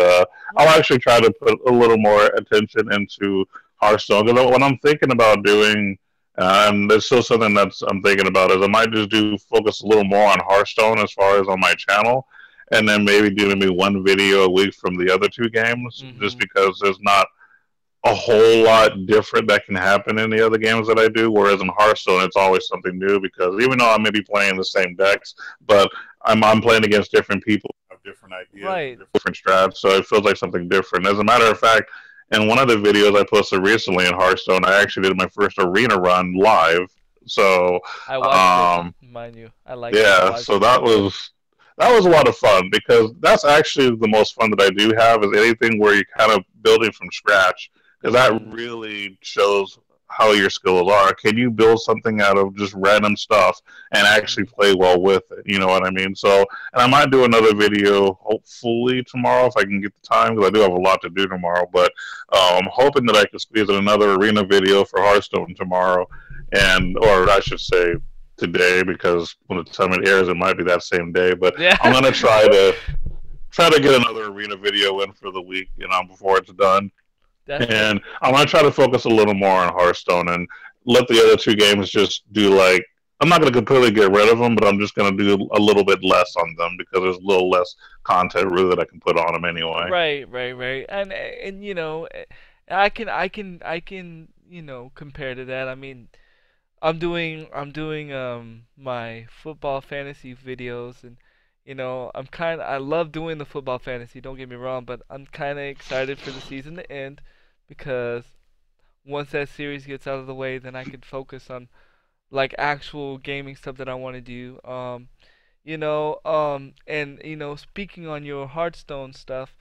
I'll right. actually try to put a little more attention into Hearthstone. Because what I'm thinking about doing, and there's still something that's I'm thinking about, is I might just do focus a little more on Hearthstone as far as on my channel, and then maybe do maybe one video a week from the other two games, just Hmm. because there's not a whole lot different that can happen in the other games that I do. Whereas in Hearthstone, it's always something new because even though I may be playing the same decks, but I'm playing against different people who have different ideas and Right. different strats, so it feels like something different. As a matter of fact, in one of the videos I posted recently in Hearthstone, I actually did my first arena run live. So, I watched it, um, mind you. I liked it. I yeah, watched so it. that was a lot of fun because that's actually the most fun that I do have is anything where you're kind of building from scratch because that Hmm. really shows how your skills are. Can you build something out of just random stuff and actually Hmm. play well with it? You know what I mean? So, and I might do another video hopefully tomorrow if I can get the time because I do have a lot to do tomorrow. But I'm hoping that I can squeeze in another arena video for Hearthstone tomorrow, and or I should say today because when the time it airs, it might be that same day. But I'm Yeah. gonna try to get another arena video in for the week, before it's done. Definitely. And I'm gonna try to focus a little more on Hearthstone and let the other two games just do like. I'm not gonna completely get rid of them, but I'm just gonna do a little bit less on them because there's a little less content really that I can put on them anyway. Right, right, right. And I can compare to that. I mean, I'm doing my football fantasy videos, and I love doing the football fantasy, don't get me wrong, but I'm kind of excited for the season to end because once that series gets out of the way, then I could focus on like actual gaming stuff that I want to do. And speaking on your Hearthstone stuff,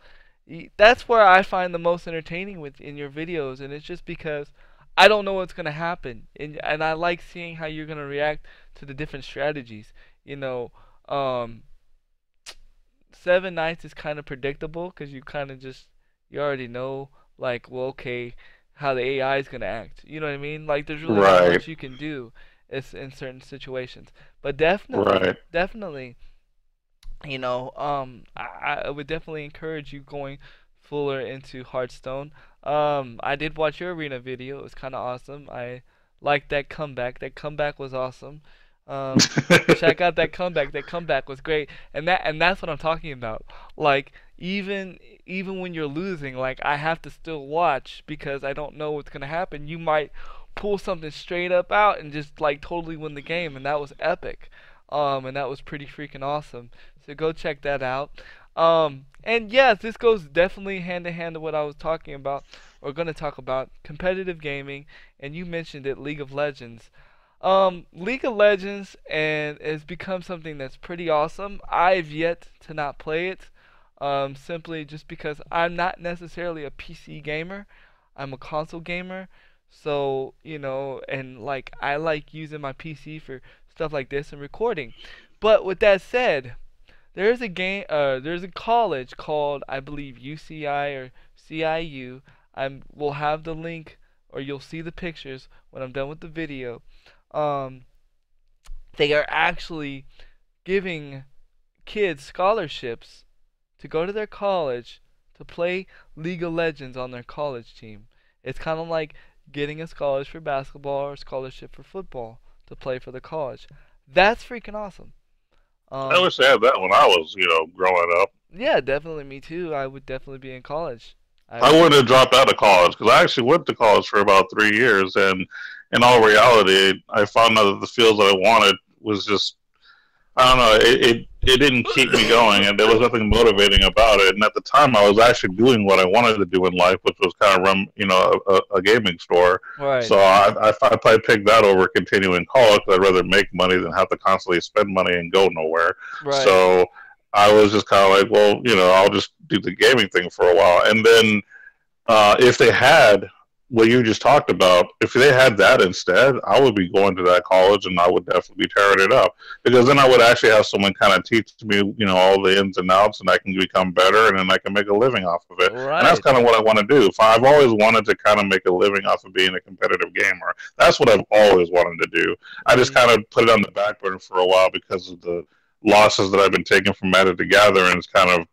that's where I find the most entertaining with in your videos, and it's just because I don't know what's gonna happen, and I like seeing how you're gonna react to the different strategies. You know, um, Seven Nights is kind of predictable because you already know like, well, okay, how the AI is gonna act. You know what I mean? Like there's really not Right, much you can do in certain situations. But definitely, right. definitely, I would definitely encourage you going fuller into Hearthstone. I did watch your arena video. It was kind of awesome. I liked that comeback. That comeback was awesome. Um, Check out that comeback. That comeback was great. And that's what I'm talking about. Like even when you're losing, like I have to still watch because I don't know what's gonna happen. You might pull something straight up out and just like totally win the game, and that was epic. And that was pretty freaking awesome. So go check that out. And yes, this goes definitely hand in hand to what I was talking about, or going to talk about, competitive gaming. And you mentioned it, League of Legends. League of Legends and has become something that's pretty awesome. I've yet to not play it, simply just because I'm not necessarily a PC gamer. I'm a console gamer. So, and like I like using my PC for stuff like this and recording. But with that said, there's a college called, I believe, UCI or CIU. We'll have the link, or you'll see the pictures when I'm done with the video. Um, they are actually giving kids scholarships to go to their college to play League of Legends on their college team. It's kind of like getting a scholarship for basketball or a scholarship for football to play for the college. That's freaking awesome. I Um, wish I had that when I was, growing up. yeah, definitely me too. I would definitely be in college. I I would. wouldn't have dropped out of college because I actually went to college for about 3 years, and in all reality, I found out that the fields that I wanted was just I don't know. It didn't keep me going, and there was nothing motivating about it. And at the time, I was actually doing what I wanted to do in life, which was kind of run, a gaming store. Right. So I probably picked that over continuing college. 'Cause I'd rather make money than have to constantly spend money and go nowhere. Right. So I was just kind of like, well, I'll just do the gaming thing for a while, and then if they had what you just talked about, if they had that instead, I would be going to that college and I would definitely be tearing it up because then I would actually have someone kind of teach me, all the ins and outs, and I can become better, and then I can make a living off of it. And that's Right. kind of what I want to do. If I've always wanted to kind of make a living off of being a competitive gamer. That's what I've always wanted to do. I just Mm. kind of put it on the back burner for a while because of the losses that I've been taking from Magic the Gathering. It's kind of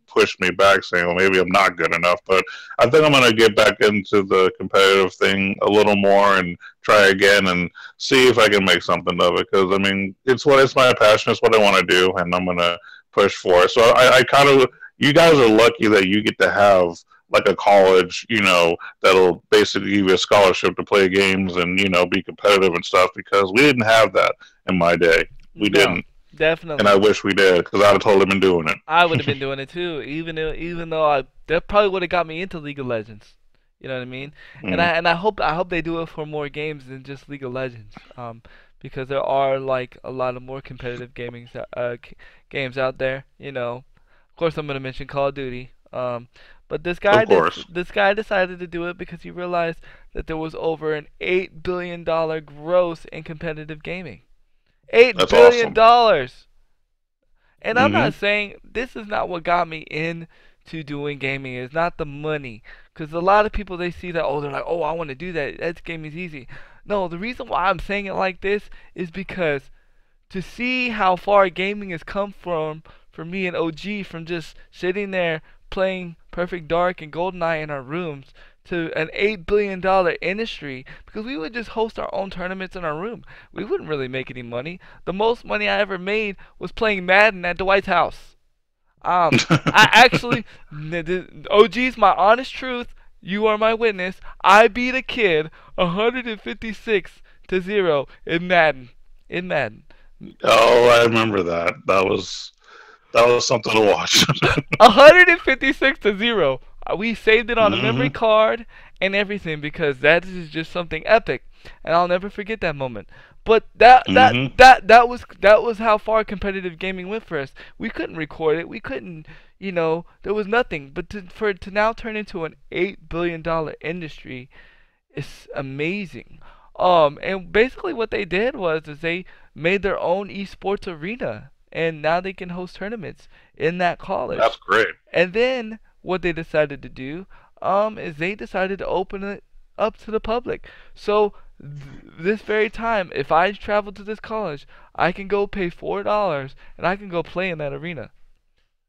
pushed me back, saying, well, maybe I'm not good enough. But I think I'm going to get back into the competitive thing a little more and try again and see if I can make something of it. Because I mean, it's my passion. It's what I want to do, and I'm going to push for it. So I kind of you guys are lucky that you get to have like a college, that'll basically give you a scholarship to play games and be competitive and stuff. Because we didn't have that in my day. We No, didn't, and I definitely. wish we did because I'd have totally been doing I would have it. been doing it too, even though that probably would have got me into League of Legends. You know what I mean? And Mm. I hope they do it for more games than just League of Legends. Because there are like a lot of more competitive games out there. Of course, I'm gonna mention Call of Duty. But Of course, this guy decided to do it because he realized that there was over an $8 billion gross in competitive gaming. eight that's billion awesome. dollars. And I'm Hmm. not saying this is not what got me into doing gaming. It's not the money, because a lot of people they see that, oh, they're like, oh, I want to do that. That gaming's easy. No, the reason why I'm saying it like this is because to see how far gaming has come from for me and OG, from just sitting there playing Perfect Dark and GoldenEye in our rooms to an $8 billion industry, because we would just host our own tournaments in our room. We wouldn't really make any money. The most money I ever made was playing Madden at Dwight's house. I actually, OG's my honest truth. You are my witness. I beat a kid 156-0 in Madden. In Madden. Oh, I remember that. That was something to watch. 156-0. We saved it on a memory Hmm. card and everything because that is just something epic, and I'll never forget that moment. But Hmm. that was how far competitive gaming went for us. We couldn't record it. We couldn't, there was nothing. But for it to now turn into an $8 billion industry is amazing. And basically what they did was is they made their own esports arena, and now they can host tournaments in that That's college. great. And then what they decided to do, is they decided to open it up to the public. So this very time, if I travel to this college, I can go pay $4 and I can go play in that arena.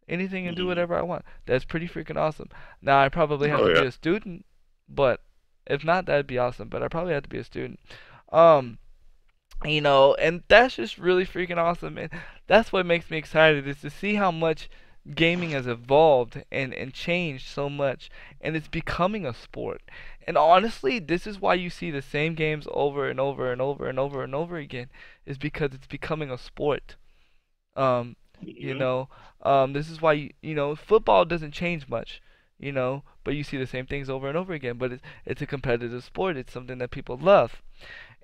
Anything and do Hmm. whatever I want. That's pretty freaking awesome. Now I probably have Oh to be yeah. a student, but if not, that'd be awesome. But I probably have to be a student. Um, and that's just really freaking awesome, and that's what makes me excited is to see how much gaming has evolved and changed so much, and it's becoming a sport. And honestly, this is why you see the same games over and over and over and over and over again, is because it's becoming a sport. Um, you Hmm. know, this is why football doesn't change much, but you see the same things over and over again. But it's a competitive sport. It's something that people love.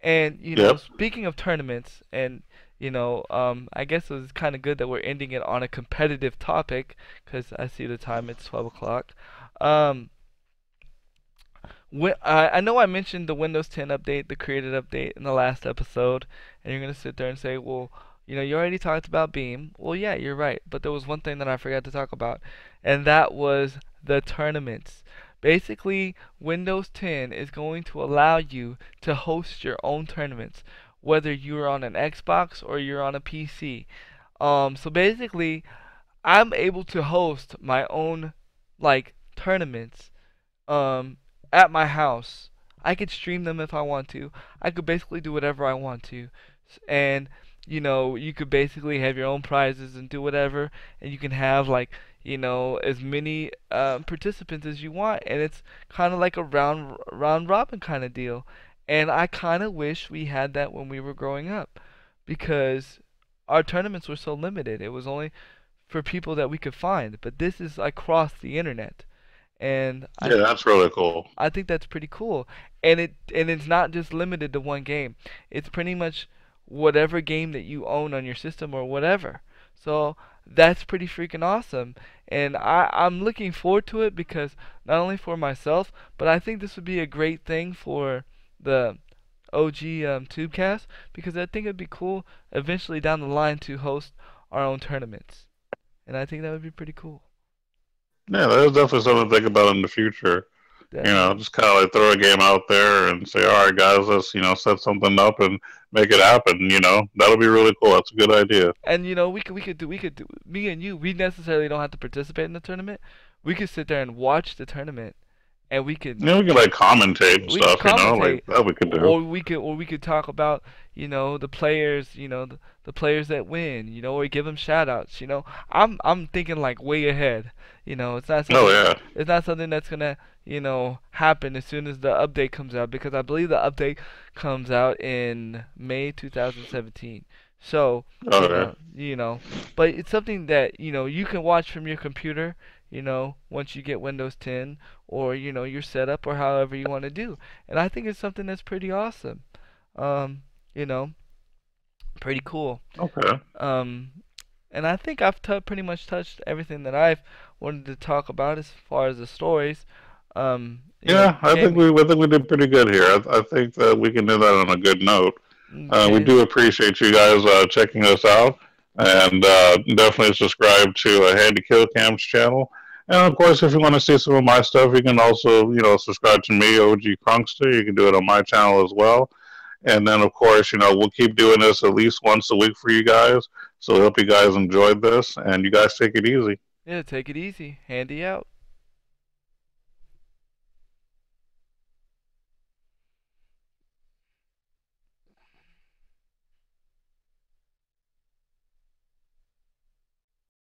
And Yep. speaking of tournaments, and I guess it was kind of good that we're ending it on a competitive topic, because I see the time; it's 12 o'clock. Um, I know I mentioned the Windows 10 update, the created update in the last episode, and you're gonna sit there and say, well, you already talked about Beam. Well, yeah, you're right, but there was one thing that I forgot to talk about, and that was the tournaments. Basically, Windows 10 is going to allow you to host your own tournaments, whether you're on an Xbox or you're on a PC. So basically, I'm able to host my own like tournaments um, at my house. I could stream them if I want to. I could basically do whatever I want to. And, you could basically have your own prizes and do whatever. And you can have, like, as many participants as you want. And it's kind of like a round robin kind of deal. And I kind of wish we had that when we were growing up. Because our tournaments were so limited. It was only for people that we could find. But this is across the internet. And Yeah, that's really cool. I think that's pretty cool. And it's not just limited to one game. It's pretty much whatever game that you own on your system or whatever. So that's pretty freaking awesome. And I'm looking forward to it because not only for myself, but I think this would be a great thing for the OG Tubecast because I think it'd be cool eventually down the line to host our own tournaments. And I think that would be pretty cool. Yeah, there's definitely something to think about in the future. Definitely. Just kind of like throw a game out there and say, all right, guys, let's set something up and make it happen. That'll be really cool. That's a good idea. And we could do me and you. We necessarily don't have to participate in the tournament. We could sit there and watch the tournament, and We can like commentate and we could stuff. Like commentate, that we could do. or we could talk about the players, the players that win, or give them shout outs. I'm thinking like way ahead. It's not Oh something yeah. it's not something that's gonna happen as soon as the update comes out because I believe the update comes out in May 2017. So Oh yeah. but it's something that you can watch from your computer. Once you get Windows 10 or your setup or however you want to do. And I think it's something that's pretty awesome. Um, you know, pretty cool. Okay. Um, and I think I've pretty much touched everything that I've wanted to talk about as far as the stories. Yeah, Gaming. I think we did pretty good here. I think that we can do that on a good note. We Okay. do appreciate you guys checking us out, and definitely subscribe to Handikillcam's channel. And of course, if you want to see some of my stuff, you can also subscribe to me, OGkrunksta. You can do it on my channel as well. And then, of course, we'll keep doing this at least once a week for you guys. So I hope you guys enjoyed this, and you guys take it easy. Yeah, take it easy. Handy out.